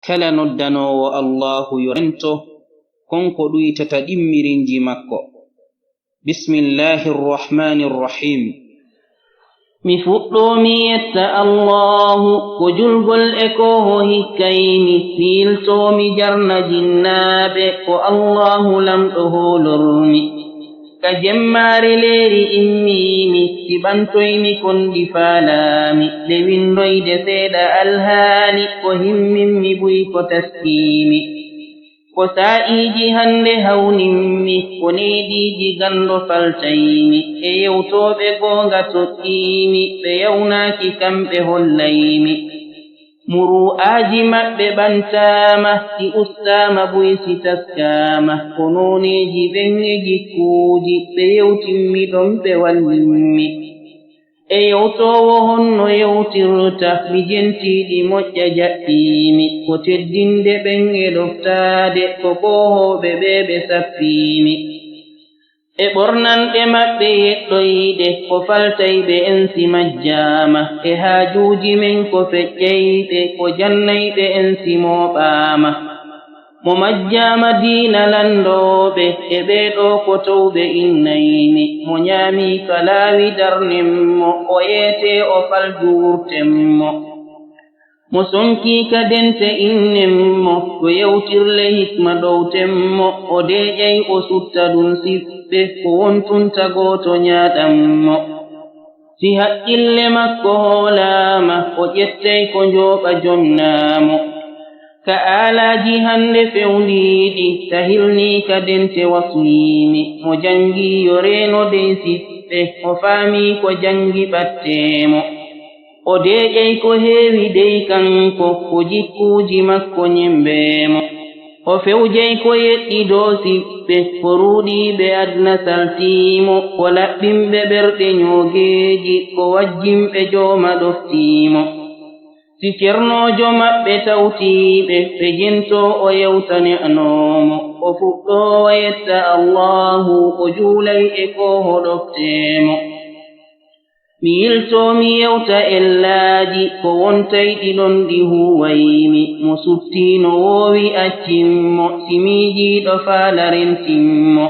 kala noddanowo allahu yorento konko ɗuytata ɗimmirinji makko. bismillahi rrahmani rrahim. mi fuɗɗomi yetta allahu ko julgol e koho hikkaymi fiiltomi jarna jinnaɓe ko allahu lamɗo holormi ka jemmare leeri immimi siɓantoymi konɗi faalami nde windoyde seeɗa alhaali ko himminmi buy ko taskimi ko saa'iji hande hawnimmi ko neeɗiji gando faltaymi e yewtoɓe goonga toɗɗimi ɓe yawnaki kamɓe hollaymi muru'aji maɓɓe ɓantama ɗi ustama buysi taskama ko noneji ɓenge jikkuji ɓe yewtinmi ɗon ɓe wallimmi e yewtowo honno yewtirta mi jentiɗi moƴƴa jaɓɓimi ko teddinde ɓenge ɗoftade ko kohoɓe ɓe ɓe sappimi e ɓornanɗe maɓɓe yeɗɗoyɗe ko faltayɓe ensi majjama e haajuji men ko feƴƴayɓe ko jannayɓe ensi moɓama mo majjama diina landoɓe e ɓeɗo ko towɓe innaymi mo ñaami kalaawi darnenmo o yeete o faldu wurtenmo mo sonki kadente innenmo to yewtirle hikma ɗowtenmo o deƴay o sutta ɗum siɓɓe ko wontunta gooto ñaaɗanmo si haqqille makko hoolama o ƴettay ko njooɓa jonnaamo ka aalaji hande fewndiɗi tahilni kadente wasmimi mo jangi yo reeno dey siɓɓe o faami ko jangi ɓatteemo o deƴay ko heewi dey kanko ko jikkuuji makko nyembeemo o fewjay ko yeɗɗi dow siɓɓe ko ruuɗiiɓe adna saltiimo ko laɓɓinɓe ɓerɗe nyoogeeji ko wajjinɓe jooma ɗoftiimo si ceernoojo maɓɓe tawtiiɓe ɓe jento o yewtane anoomo o fuɗɗoo yetta allahu o juulay e koho ɗofteemo mi yiltoo mi yewta ellaaji ko wontay ɗiɗon ɗi huwaymi mo suttiino woowi accimmo simiijiiɗo faalarentimmo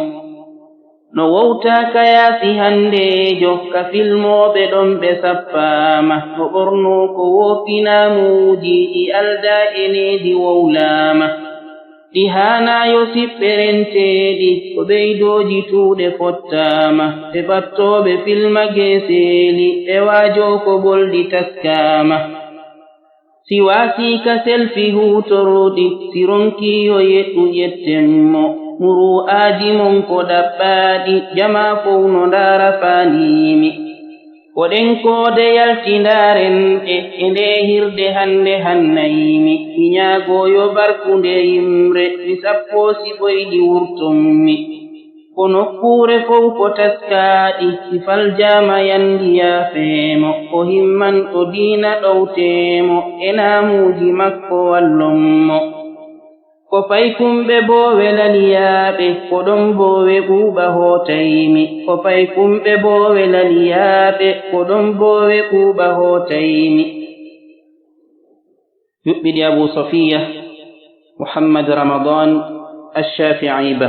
no wowtaaka yaasi handeejo ka filmooɓe ɗon ɓe sappaama no ɓornoo ko woopinaamuuji ɗi aldaa eneedi wowlaama ɗi haanaayo siɓɓe renteeɗi ko ɓeydooji tuuɗe fottaama ɓe battooɓe filma geeseeli ɓe waajoo ko bolɗi taskaama si waasiika selfi huutorɗi si ronkiyo yeɗɗu ƴettenmo muru'aaji mon ko ɗaɓɓaaɗi jamaa fow no ndaara faaniimi ko ɗen koode yaltindarenɗe e nde hirde hande hannaymi mi ñaagooyo barkunde yimre mi sappoosi ɓoyɗi wurtonmi ko nokkuure fow ko taskaaɗi si faljaama yandi yaafeemo o himman o diina ɗowteemo e naamuuji makko wallonmo ko paykumɓe boowe laliyaaɓe ko ɗon boowe ɓuuɓa hootaymi ko paykumɓe boowe laliyaaɓe ko ɗon boowe ɓuuɓa hootaymi. yuɓɓiɗi Abu Safiya Muhammad Ramadan Ash-Shafi'i Ba.